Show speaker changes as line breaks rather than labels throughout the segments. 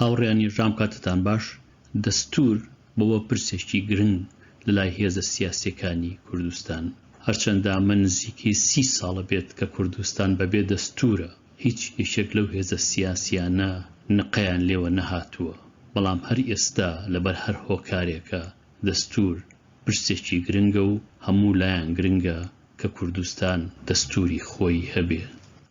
هاوڕێیانی ژام کاتتان باش. دەستور بەوە پرسێکی گرنگ لەلای هێزە سیاسیەکانی کوردستان، هەرچەندە من نزیکی 30 ساڵە بێت کە کوردستان بەبێ دەستورە، هیچ یەکێک لەو هێزە سیاسیانە نقەیان لێوە نەهاتووە، بەڵام هەر ئێستا لەبەر هەر هۆکارێکە دەستور پرسێکی گرنگە و هەموو لایەن گرنگە کە کوردستان دەستوری خۆی هەبێ.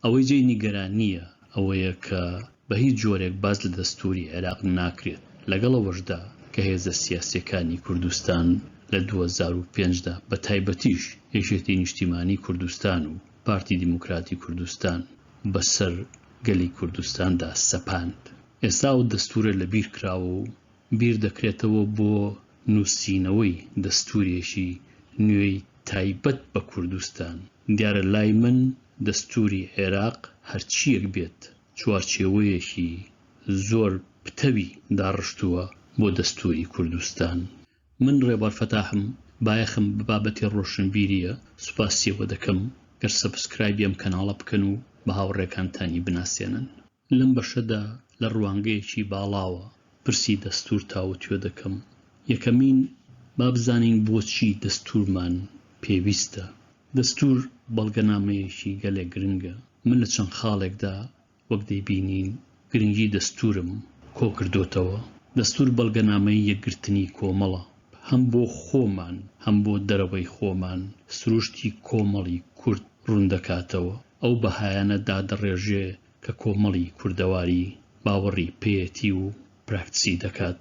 ئەوەی جێی نیگەرانیە ئەوەیە کە بە هیچ جۆرێک باز لە دەستوری عێراق ناکرێت، لەگەڵەوەشدا کە هێزە سیاسیەکانی کوردستان لە 2005دا بە تایبەتیش هێژێتی نیشتیمانی کوردستان و پارتی دیموکراتی کوردستان بەسەر گەلی کوردستاندا سەپاند. ئێستا و دەستورە لەبیر کراوە و بیر دەکرێتەوە بۆ نووسینەوەی دەستورێکی نوێی تایبەت بە کوردستان. دیارە لای من دەستوری عێراق هەرچیەک بێت چوارچێوەیەکی زۆر پتەوی داڕشتووە بۆ دەستوری کوردستان. من ڕێبەر فەتاحم، بایەخم بە بابەتی ڕۆشنبیریە، سوپاسیەوە دەکەم گەر سەبسکرایب ئەم کەناڵە بکەن و بە هاوڕێکانتانی بناسێنن. لەم بەشەدا لە ڕوانگەیەکی باڵاوە پرسی دەستور تاوتوێ دەکەم. یەکەمین با بزانین بۆچی دەستورمان پێویستە. دەستور بەڵگەنامەیەکی گەلێک گرنگە. من لە چەند خاڵێکدا وەک دەیبینین گرنگی دەستورم کۆ کردوتەوە. دەستور بەڵگەنامەی یەکگرتنی کۆمەڵە، هەم بۆ خۆمان هەم بۆ دەرەوەی خۆمان سروشتی کۆمەڵی کورد ڕوون دەکاتەوە. ئەو بەهایانە دادەڕێژێ کە کۆمەڵی کوردەواری باوەڕی پێیەتی و پراکتسی دەکات،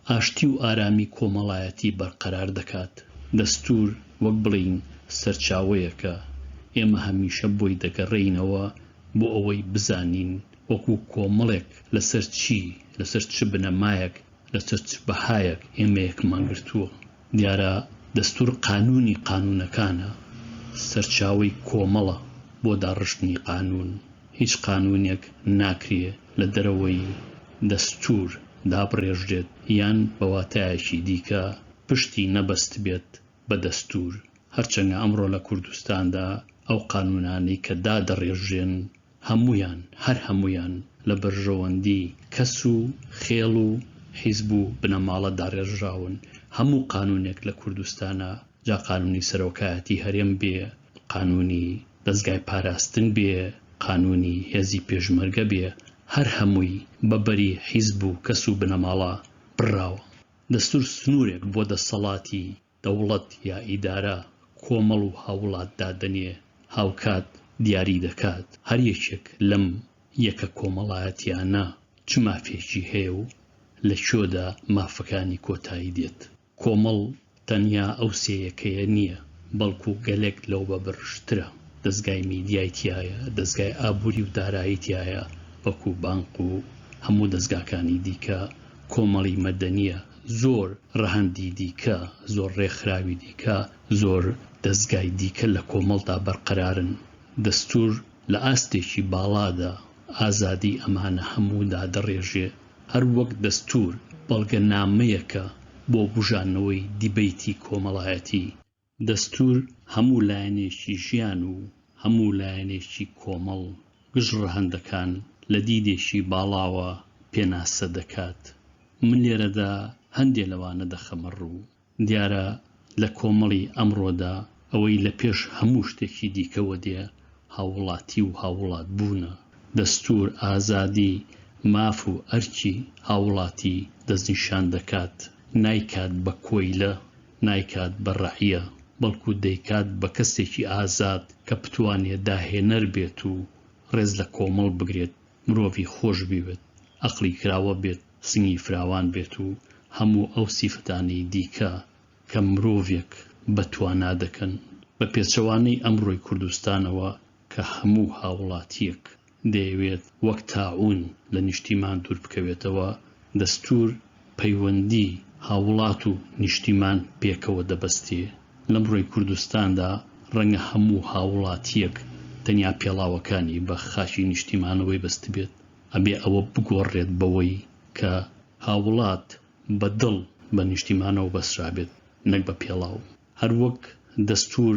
ئاشتی و ئارامی کۆمەڵایەتی بەرقەرار دەکات. دەستور وەک بڵین سەرچاوەیەکە، ئێمە هەمیشە بۆی دەگەڕێینەوە بۆ ئەوەی بزانین وەکو کۆمەڵێک لەسەر چی، لەسەر چ بنەمایەک، لەسەر چ بەهایەک ئێمە یەکمان گرتووە. دیارە دەستور قانونی قانونەکانە، سەرچاوەی کۆمەڵە بۆ داڕشتنی قانون. هیچ قانونێک ناکرێ لە دەرەوەی دەستور دابڕێژرێت یان بەواتایەکی دیکە پشتی نەبەست بێت بە دەستور. هەرچەندە ئەمڕۆ لە کوردستاندا ئەو قانونانەی کە دادەڕێژێن هەمویان هەر هەمویان لە بەرژەوەندی کەس و خێڵ و حیزب و بنەماڵە داڕێژراون. هەموو قانونێک لە کوردستانە، جا قانونی سەرۆکایەتی هەرێم بێ، قانونی دەستگای پاراستن بێ، قانونی هێزی پێشمەرگە بێ، هەر هەمووی بەبەری حیزب و کەس و بنەماڵە بڕاوە. دەستور سنوورێک بۆ دەسەڵاتی دەوڵەت یا ئیدارە کۆمەڵ و هاوڵات دادەنێ، هاوکات دیاری دەکات هەر یەکێک لەم یەکە کۆمەڵایەتیانە چ مافێکی هەیە و لە شۆدا مافەکانی کۆتایی دێت. کۆمەڵ تەنیا ئەو سێیەکەیە نییە، بەڵکو گەلێک لەو بەبرشترە. دەستگای میدیای تایە، دەستگای ئابووری و دارایی تایە، وەکو بانک و هەموو دەستگاکانی دیکە، کۆمەڵی مەدەنیە، زۆر ڕەهەندی دیکە، زۆر ڕێکخراوی دیکە، زۆر دەستگای دیکە لە کۆمەڵدا بەرقەرارن. دەستور لە ئاستێکی باڵادا ئازادی ئەمانە هەموودا دەڕێژێ. هەر وەک دەستور بەڵگەنامەیەکە بۆ بژانەوەی دیبەیتی کۆمەڵایەتی. دەستور هەموو لایەنێکی ژیان و هەموو لایەنێکی کۆمەڵ گژ ڕەهەندەکان لە دیدێکی باڵاوە پێناسە دەکات. من لێرەدا هەندێک لەوانە دەخەمە ڕوو. دیارە لە کۆمەڵی ئەمڕۆدا ئەوەی لە پێش هەموو شتێکی دیکەوە دێ هاوڵاتی و هاوڵات بوونە. دەستور ئازادی ماف و ئەرکی هاوڵاتی دەستنیشان دەکات، نایکات بە کۆیلە، نایکات بە ڕەحیە، بەڵکو دەیکات بە کەسێکی ئازاد کە بتوانێت داهێنەر بێت و ڕێز لە کۆمەڵ بگرێت، مرۆڤی خۆش بوێت، ئەقلی کراوە بێت، سنگی فراوان بێت و هەموو ئەو سیفتانەی دیکە کە مرۆڤێک بەتوانا دەکەن. بە پێچەوانەی ئەمڕۆی کوردستانەوە کە هەموو هاوڵاتیەک دەیەوێت وەک تاعون لە نیشتیمان دوور بکەوێتەوە، دەستور پەیوەندی هاوڵات و نیشتیمان پێکەوە دەبەستێ. لەمڕۆی کوردستاندا ڕەنگە هەموو هاوڵاتیەک تەنیا پێڵاوەکانی بە خاشی نیشتیمانەوەی بەست بێت، ئەبێ ئەوە بگۆڕێت بەوەی کە هاوڵات بەدڵ بە نیشتیمانەوە بەسرابێت، نەک بە پێڵاو. هەر وەک دەستور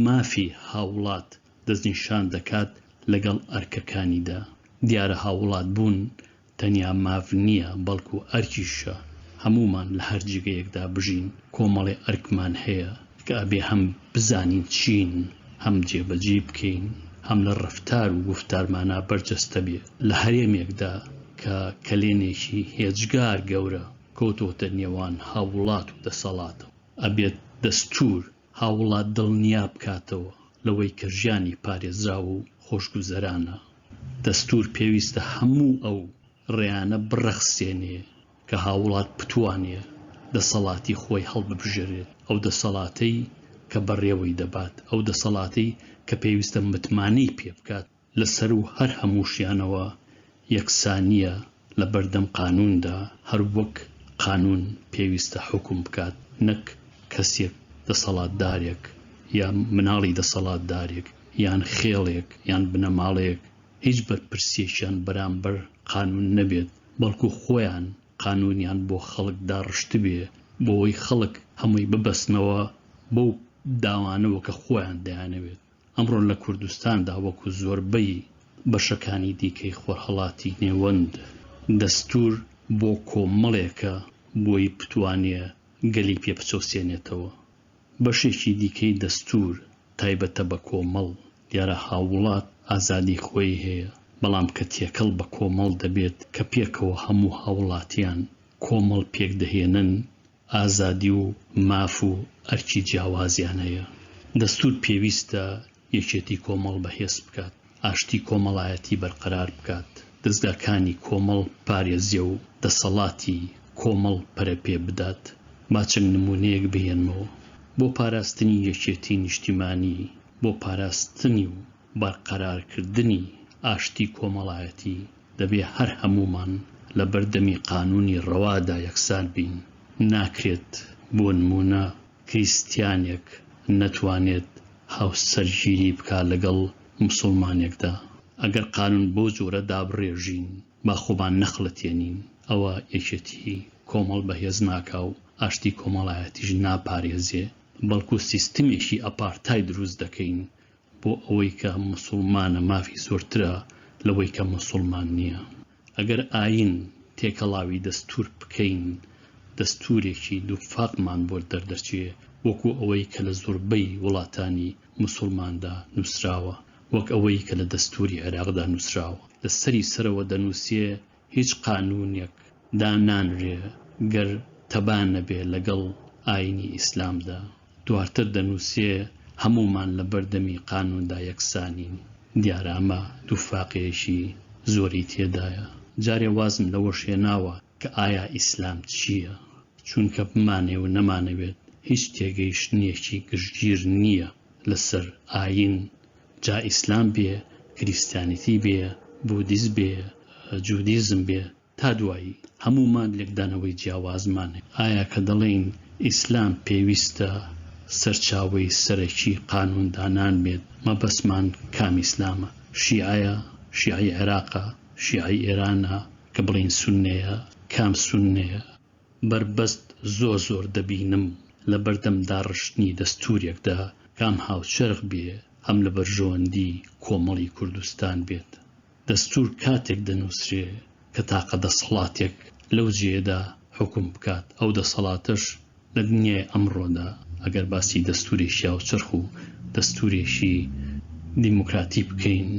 مافی هاوڵات دەستنیشان دەکات لەگەڵ ئەرکەکانیدا. دیارە هاوڵات بوون تەنیا ماف نییە بەڵکو ئەرکیشە هەمومان لە هەر جگەیەکدا بژین کۆمەڵێ ئەرکمان هەیە کە ئەبێ هەم بزانین چین هەم جێبەجێ بکەین هەم لە ڕەفتار و گفتارمانە بەرجەستە بێ لە هەرێمێکدا کە کەلێنێکی هێجگار گەورە کۆتۆتە نێوان هاوڵات و دەسەڵاتەوە ئەبێت دەستور هاوڵات دڵنیا بکاتەوە لەوەی کە ژیانی پارێزرا و خۆشگوزەرانە دەستور پێویستە هەموو ئەو ڕێیانە بڕەخسێنێ کە هاوڵات بتوانێ دەسەڵاتی خۆی هەڵببژێرێت ئەو دەسەڵاتەی کە بەڕێوەی دەبات ئەو دەسەڵاتەی کە پێویستە متمانەی پێ بکات لەسەر و هەر هەمووشیانەوە یەکسانیە لە بەردەم قانوندا هەر وەک قانون پێویستە حکم بکات نەک کەسێک دەسەڵاتدارێک یان مناڵی دەسەڵاتدارێک یان خێڵێک یان بنەماڵەیەک هیچ بەرپرسیەکیان بەرامبەر قانون نەبێت بەڵکو خۆیان قانونیان بۆ خەڵک داڕشت بێ بۆەوەی خەڵک هەمووی ببەستنەوە بەو داوانەوە کە خۆیان دەیانەوێت ئەمڕۆ لە کوردستاندا وەکو زۆربەی بەشەکانی دیکەی خۆرهەڵاتی نێوەند دەستور بۆ کۆمەڵێکە بۆی بتوانێ گەلی پێ بچۆسێنێتەوە بەشێکی دیکەی دەستور تایبەتە بە کۆمەڵ دیارە هاوڵات ئازادی خۆی هەیە بەڵام کە تێکەڵ بە کۆمەڵ دەبێت کە پێکەوە هەموو هاوڵاتیان کۆمەڵ پێک دەهێنن ئازادی و ماف و ئەرکی جیاوازیان هەیە دەستور پێویستە یەکێتی کۆمەڵ بەهێز بکات ئاشتی کۆمەڵایەتی بەرقەرار بکات دەستگاکانی کۆمەڵ پارێزیە و دەسەڵاتی کۆمەڵ پەرە پێ بدات با چەند نمونەیەک بهێنمەوە بۆ پاراستنی یەکێتی نیشتیمانی بۆ پاراستنی و بەرقەرارکردنی ئاشتی کۆمەڵایەتی دەبێ هەر هەمومان لە بەردەمی قانونی ڕەوادا یەکسان بین ناکرێت بۆ نمونە کریستیانێک نەتوانێت هاوسەرگیری بکا لەگەڵ موسڵمانێکدا ئەگەر قانون بۆ جۆرە دابڕێژین با خۆمان نەخڵەتێنین ئەوە یەکێتی کۆمەڵ بەهێز ناکا و ئاشتی کۆمەڵایەتیش ناپارێزێ بەڵکو سیستمێکی ئەپارتای دروست دەکەین بۆ ئەوەی کە موسڵمانە مافی زۆرترە لەوەی کە موسڵمان نییە ئەگەر ئاین تێکەڵاوی دەستور بکەین دەستورێکی دووفاقمان بۆ دەردەچێ وەکو ئەوەی کە لە زۆربەی وڵاتانی موسڵماندا نووسراوە وەک ئەوەی کە لە دەستوری عێراقدا نووسراوە لەسەری سەرەوە دەنووسێ هیچ قانونێک دانانرێ گەر تەبان نەبێ لەگەڵ ئاینی ئیسلامدا دواتر دەنووسێ هەمومان لە بەردەمی قانوندا یەکسانین دیارە ئەمە دووفاقێکی زۆری تێدایە جارێ وازم لەوە شێناوە کە ئایا ئیسلام چییە چونکە بمانێ و نەمانەوێت هیچ تێگەیشتنیەکی گشتگیر نییە لەسەر ئاین جا ئیسلام بێ کریستیانیتی بێ بودیزم بێ جودیزم بێ تا دوایی هەمومان لێکدانەوەی جیاوازمانێ ئایا کە دەڵێن ئیسلام پێویستە سەرچاوەی سەرەکی قانوندانان بێت مەبەسمان کام ئیسلامە شیعەیە شیعی عێراقە شیعی ئێرانە کە بڵین سوننەیە کام سوننەیە بربەست زۆر دەبینم لە بەردەم داڕشتنی دەستورێکدا کام هاوچەرخ بێ هەم لە بەرژەوەندی کۆمەڵی کوردستان بێت دەستور کاتێک دەنووسرێ کە تاقە دەسەڵاتێک لەو جێدا حکم بکات ئەو دەسەڵاتش لە دنیای ئەمڕۆدا ئەگەر باسی دەستورێکی هاوچەرخ و دەستورێکی دیموکراتی بکەین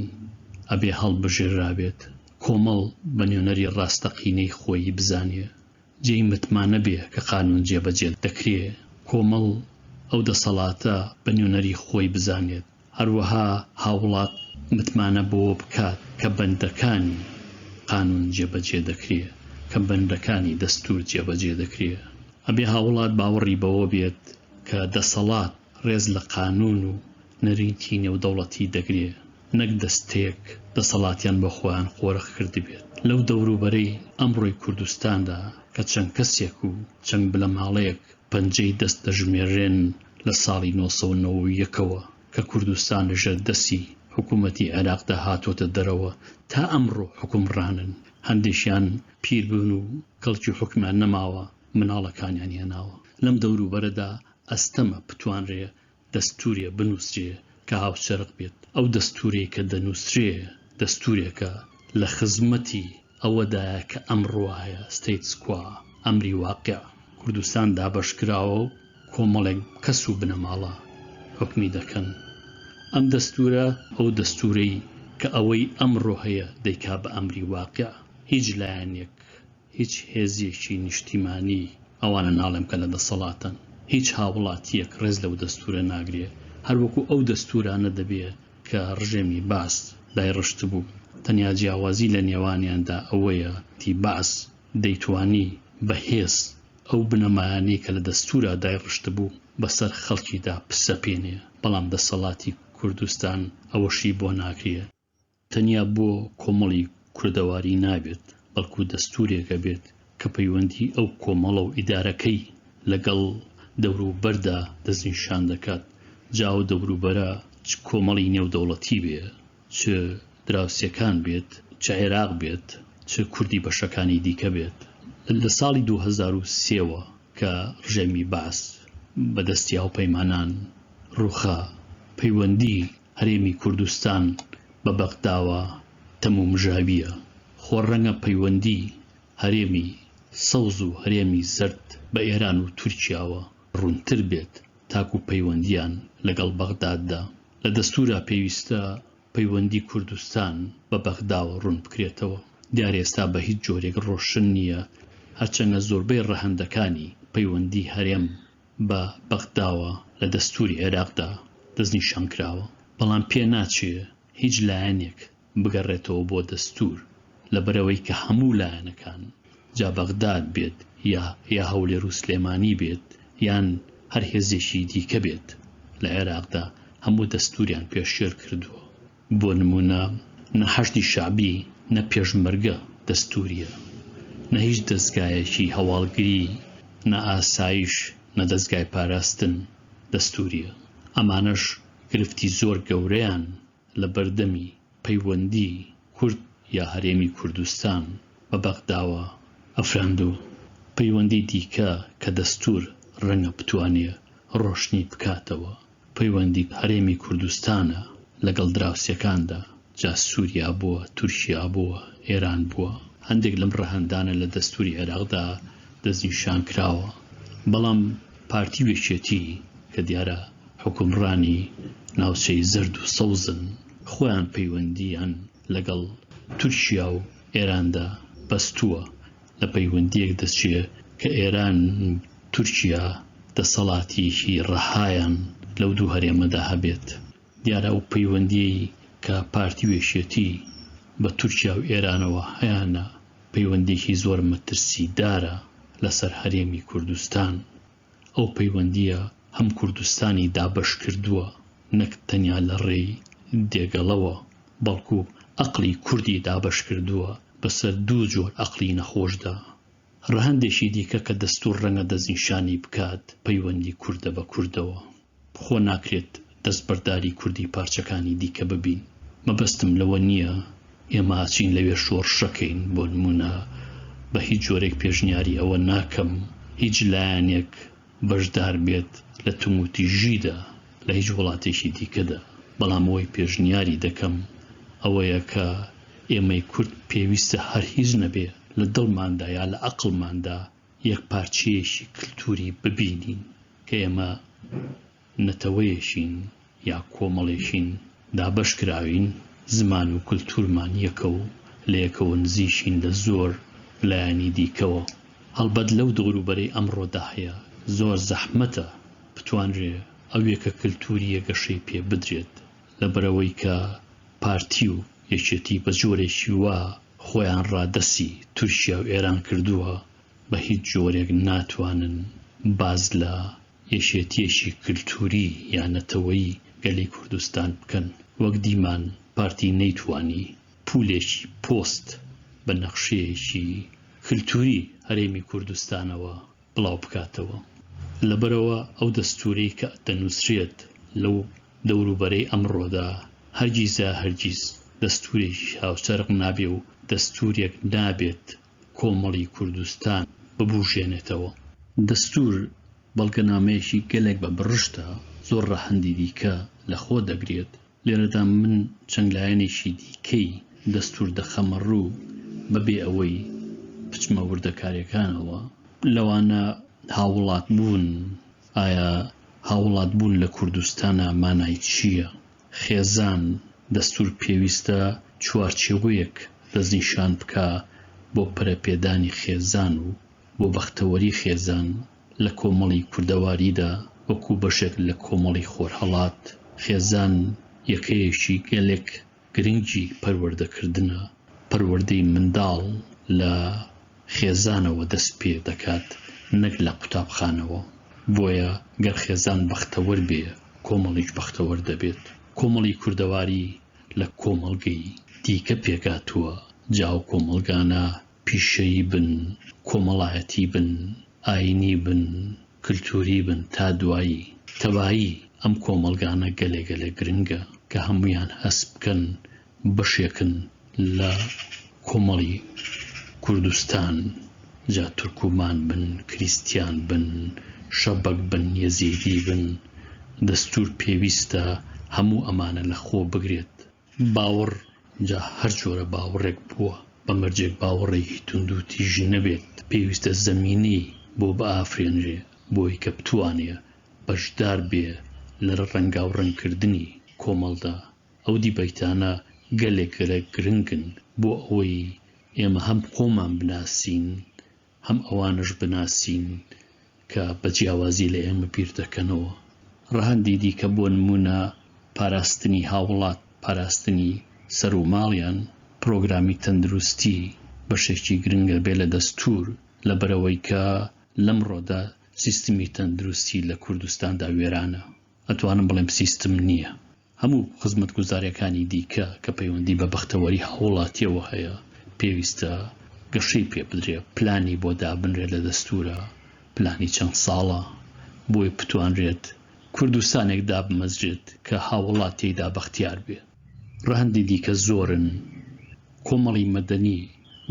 ئەبێ هەڵبژێرابێت کۆمەڵ بە نوێنەری ڕاستەقینەی خۆی بزانێ جێی متمانە بێ کە قانون جێبەجێ دەکرێ کۆمەڵ ئەو دەسەڵاتە بە نوێنەری خۆی بزانێت هەروەها هاوڵات متمانە بۆ بکات کە بەندەکانی قانون جێبەجێ دەکرێ کە بەندەکانی دەستور جێبەجێ دەکرێ ئەبێ هاوڵات باوەڕی بەوە بێت کە دەسەڵات ڕێز لە قانون و نەریتی نێودەوڵەتی دەگرێ نەک دەستێک دەسەڵاتیان بە خۆیان قۆرەخ کرد بێت لەو دەوروبەرەی ئەمڕۆی کوردستاندا کە چەند کەسێک و چەند بلەماڵەیەک پەنجەی دەست دەژمێڕێن لە ساڵی 1990ەوە کە کوردستان لەژێر دەستی حکوومەتی عێراقدا هاتۆتە دەرەوە تا ئەمڕۆ حکومڕانن هەندێکیان پیر بوون و کەڵکی حکمیان نەماوە مناڵەکانیان هێناوە لەم دەوروبەرەدا ئەستەمە بتوانرێ دەستورێ بنووسرێ کە هاوچەرخ بێت ئەو دەستورێک کە دەنووسرێ دەستورێکە لە خزمەتی ئەوەدایە کە ئەمڕۆ هەیە ستەیتس کوا ئەمری واقع کوردستان دابەشکراوە و کۆمەڵێک کەس و بنەماڵە حکمی دەکەن. ئەم دەستورە ئەو دەستورەی کە ئەوەی ئەمڕۆ هەیە دەیکا بە ئەمری واقع. هیچ لایەنێک هیچ هێزیەکی نیشتیمانی ئەوانە ناڵێم کە لە دەسەڵاتن هیچ هاوڵاتیەک ڕێز لەو دەستورە ناگرێ هەروەکو ئەو دەستورانە دەبێ کە ڕژێمی باس دایڕشت بوو. تەنیا جیاوازی لە نێوانیاندا ئەوەیە تی باس دەیتوانی بەهێز ئەو بنەمایانەی کە لە دەستورە دایڕشت بوو بەسەر خەڵکیدا پسەپێنێ، بەڵام دەسەڵاتی کوردستان ئەوەشی بۆ ناکرێ. تەنیا بۆ کۆمەڵی کوردەواری نابێت، بەڵکو دەستورێکە بێت کە پەیوەندی ئەو کۆمەڵە و ئیدارەکەی لەگەڵ دەوروبەردا دەستنیشان دەکات. جا و دەوروبەرە چ کۆمەڵی نێودەوڵەتی بێ، چ دراوسێکان بێت، چ عێراق بێت، چ کوردی بەشەکانی دیکە بێت. لە ساڵی 2003ەوە کە ڕژێمی باس بەدەستی هاوپەیمانان ڕووخا، پەیوەندی هەرێمی کوردستان بە بەغداوە تەمومژاویە. خۆڕەنگە پەیوەندی هەرێمی سەوز و هەرێمی زەرد بە ئێران و تورکیاوە ڕوونتر بێت تاکو پەیوەندیان لەگەڵ بەغداددا. لە دەستورا پێویستە پەیوەندی کوردستان بە بەغداوە ڕوون بکرێتەوە. دیارە ئێستا بە هیچ جۆرێک ڕۆشن نییە، هەرچەندە زۆربەی ڕەهەندەکانی پەیوەندی هەرێم بە بەغداوە لە دەستوری عێراقدا دەستنیشان کراوە، بەڵام پێ ناچێ هیچ لایەنێک بگەڕێتەوە بۆ دەستور لەبەرەوەی کە هەموو لایەنەکان جا بەغداد بێت یا هەولێر و سلێمانی بێت یان هەر هێزێکی دیکە بێت لە عێراقدا هەموو دەستوریان پێشێر کردووە. بۆ نمونە نە حەشدی شعبی نە پێشمەرگە دەستوریە، نە هیچ دەستگایەکی هەواڵگری، نە ئاسایش، نە دەستگای پاراستن دەستوریە. ئەمانەش گرفتی زۆر گەورەیان لە بەردەمی پەیوەندی کورد یا هەرێمی کوردستان بە بەغداوە ئەفراندو. پەیوەندی دیکە کە دەستور ڕەنگە بتوانێ ڕۆشنی بکاتەوە پەیوەندی هەرێمی کوردستانە لەگەڵ دراوسەکاندا، جا سووریا بووە، تورکیا بووە، ئێران بووە. هەندێک لەم ڕەهەندانە لە دەستوری عێراقدا دەستنیشان کراوە، بەڵام پارتی وێچێتی کە دیارە حکومڕانی ناوچەی زەرد و سەوزن خۆیان پەیوەندیان لەگەڵ تورکیا و ئێراندا بەستووە لە پەیوەندیەک دەچێ کە ئێران و تورکیا دەسەڵاتیەکی ڕەهایان لەو دوو هەرێمەدا هەبێت. دیارە ئەو پەیوەندی کە پارتی وێشێتی بە تورکیا و ئێرانەوە هەیانە پەیوەندێکی زۆر مەترسیدارە لەسەر هەرێمی کوردستان. ئەو پەیوەندیە هەم کوردستانی دابەش کردووە، نەک تەنیا لە ڕێی دێگەڵەوە، بەڵکو ئەقلی کوردی دابەش کردووە بەسەر دوو جۆر ئەقلی نەخۆشدا. ڕەهەندێکی دیکە کە دەستور ڕەنگە دەستنیشانی بکات پەیوەندی کوردە بە کوردەوە. خۆ ناکرێت دەستبەرداری کوردی پارچەکانی دیکە ببین. مەبەستم لەوە نییە ئێمە هاچین لەوێ شۆڕشەکەین. بۆ نمونە بە هیچ جۆرێک پێشنیاری ئەوە ناکەم هیچ لایەنێک بەشدار بێت لە تموتیژیدا لە هیچ وڵاتێکی دیکەدا، بەڵام ئەوەی پێشنیاری دەکەم ئەوەیە کە ئێمەی کورد پێویستە هەر هیچ نەبێ لە دڵماندا یا لە عەقڵماندا یەک پارچەیەکی کلتوری ببینین کە ئێمە نەتەوەیەشین یا کۆمەڵێشین دابەش کراوین، زمان و کلتورمان یەکە و لە یەکەوە نزیشین لە زۆر لایەنی دیکەوە. هەڵبەت لەو دەوروبەرەی ئەمڕۆدا هەیە زۆر زەحمەتە بتوانرێ ئەو یەکە کلتوری یەگەشەی پێ بدرێت، لەبەرەوەی کە پارتی و یەکێتی بە جۆرێکی وا خۆیان ڕادەسی تورکیا و ئێران کردووە، بە هیچ جۆرێک ناتوانن باز لە یەکێتیەکی کلتوری یان نەتەوەیی گەلی کوردستان بکەن. وەک دیمان پارتی نەیتوانی پولێکی پۆست بە نەخشەیەکی کلتوری هەرێمی کوردستانەوە بڵاو بکاتەوە. لەبەرەوە ئەو دەستوری کە دەنووسرێت لەو دەوروبەرەی ئەمڕۆدا هەرگیز دەستورێکی هاوسەرق نابێ و دەستورێک نابێت کۆمەڵی کوردستان ببوژێنێتەوە. دەستور بەڵگەنامەیەکی گەلێک بە بڕشتە، زۆر ڕەهەندی دیکە لە خۆ دەگرێت. لێرەدا من چەند لایەنێکی دیکەی دەستور دەخەمە ڕوو بەبێ ئەوەی بچمە وردەکاریەکانەوە لەوانە هاوڵات بوون. ئایا هاوڵات بوون لە کوردستانە مانای چییە؟ خێزان دەستور پێویستە چوارچێوەیەک دەستنیشان بکە بۆ پەرەپێدانی خێزان و بۆ بەختەوەری خێزان لە کۆمەڵی کوردەواریدا وەکو بەشێک لە کۆمەڵی خۆرهەڵات. خێزان یەکەیەکی گەلێک گرنگی پەروەردەکردنە. پەروەردەی منداڵ لە خێزانەوە دەست پێ دەکات نەک لە قوتابخانەوە. بۆیە گەر خێزان بەختەوەر بێ کۆمەڵیش بەختەوەر دەبێت. کۆمەڵی کوردەواری لە کۆمەڵگەی دیکە پێکاتووە. جاو کۆمەلگانە پیشەیی بن، کۆمەڵایەتی بن، ئاینی بن، کلتوری بن تا دوایی. تەواهی ئەم کۆمەلگانە گەلێ گرنگە کە هەمویان هەست بکەن بەشێکن لە کۆمەڵی کوردستان. جا تورکومان بن، کریستیان بن، شەبەک بن، یەزیدی بن. دەستور پێویستە هەموو ئەمانە لە خۆ بگرێت. باوەڕ جا هەر جۆرە باوەڕێک بووە بە مەرجێک باوەڕێکی تونند و تیژ نەبێت. پێویستە زەمینەی بۆ بەئافرێنرێ بۆی کە بتوانێ بەشدار بێ لە ڕەنگاو ڕەنگکردنی کۆمەڵدا. ئەو دیبەیتانە گەلێک گرنگن بۆ ئەوەی ئێمە هەم خۆمان بناسین هەم ئەوانش بناسین کە بە جیاوازی لە ئێمە بیر دەکەنەوە. ڕەهەندی دیکە بۆ نمونە پاراستنی هاوڵات، پاراستنی سەر و ماڵیان، پرۆگرامی تەندروستی بەشێکی گرنگە بێ لە دەستور لەبەرەوەی کە لەمڕۆدا سیستمی تەندروستی لە کوردستاندا وێرانە. ئەتوانم بڵێم سیستم نییە. هەموو خزمەتگوزاریەکانی دیکە کە پەیوەندی بە بەختەوەری هاوڵاتیەوە هەیە پێویستە گەشەی پێ بدرێ، پلانی بۆ دابنرێت لە دەستورە، پلانی چەند ساڵە بۆی بتوانرێت کوردستانێک دابمەزرێت کە هاوڵات تێیدا بەختیار بێت. ڕەهەندی دیکە زۆرن. کۆمەڵی مەدەنی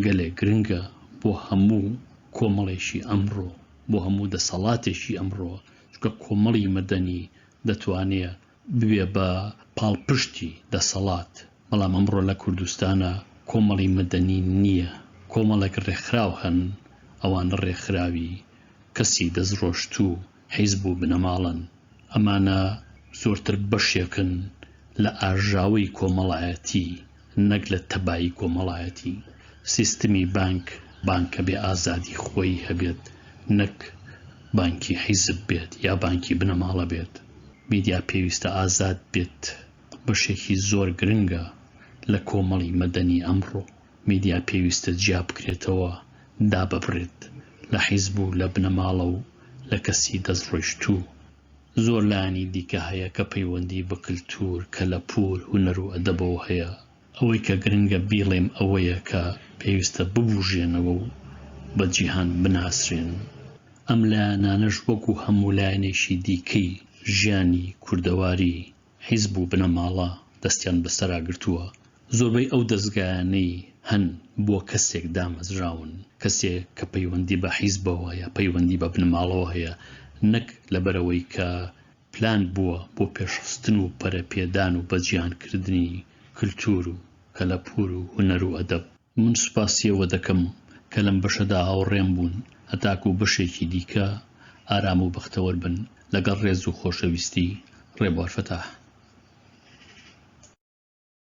گەلێک گرنگە بۆ هەموو کۆمەڵێکی ئەمڕۆ، بۆ هەموو دەسەڵاتێکی ئەمڕۆ، چکە کۆمەڵی مەدەنی دەتوانێت ببێ بە پاڵپشتی دەسەڵات. بەڵام ئەمڕۆ لە کوردستانە کۆمەڵی مەدەنی نییە. کۆمەڵێک ڕێکخراو هەن، ئەوانە ڕێکخراوی کەسی دەستڕۆشت و حیزب و بنەماڵن. ئەمانە زۆرتر بەشێکن لە ئاژاوی کۆمەڵایەتی نەک لە تەبایی کۆمەڵایەتی. سیستمی بانکە بێ ئازادی خۆی هەبێت، نەک بانکی حیزب بێت یا بانکی بنەماڵە بێت. میدیا پێویستە ئازاد بێت. بەشێکی زۆر گرنگە لە کۆمەڵی مەدەنی ئەمڕۆ. میدیا پێویستە جیا بکرێتەوە، داببڕێت لە حیزب و لە بنەماڵە و لە کەسی دەستڕۆیشتوو. زۆر لایانی دیکە هەیە کە پەیوەندی بە کلتور، کە لە پور، هونەر و ئەدەبەوە هەیە. ئەوەی کە گرنگە بیڵێم ئەوەیە کە پێویستە ببوژێنەوە و بە جیهان بناسرێن. ئەم لایەنانەش وەکو هەموو لایەنێکی دیکەی ژیانی کوردەواری حیزب و بنەماڵە دەستیان بەسەراگرتووە. زۆربەی ئەو دەستگایانەی هەن بۆ کەسێک دامەزراون، کەسێک کە پەیوەندی بە حیزبەوە یا پەیوەندی بە بنەماڵەوە هەیە، نەک لەبەرەوەی کە پلان بووە بۆ پێشخستن و پەرەپێدان و بەجیانکردنی کلتور و کە لە پور و هونەر و ئەدەب. من سوپاسیەوە دەکەم کە لەم بەشەدا هاوڕێم بوون، هەتاکو بەشێکی دیکە ئارام و بەختەوەر بن. لەگەڵ ڕێز و خۆشەویستی، ڕێبوار فەتاح.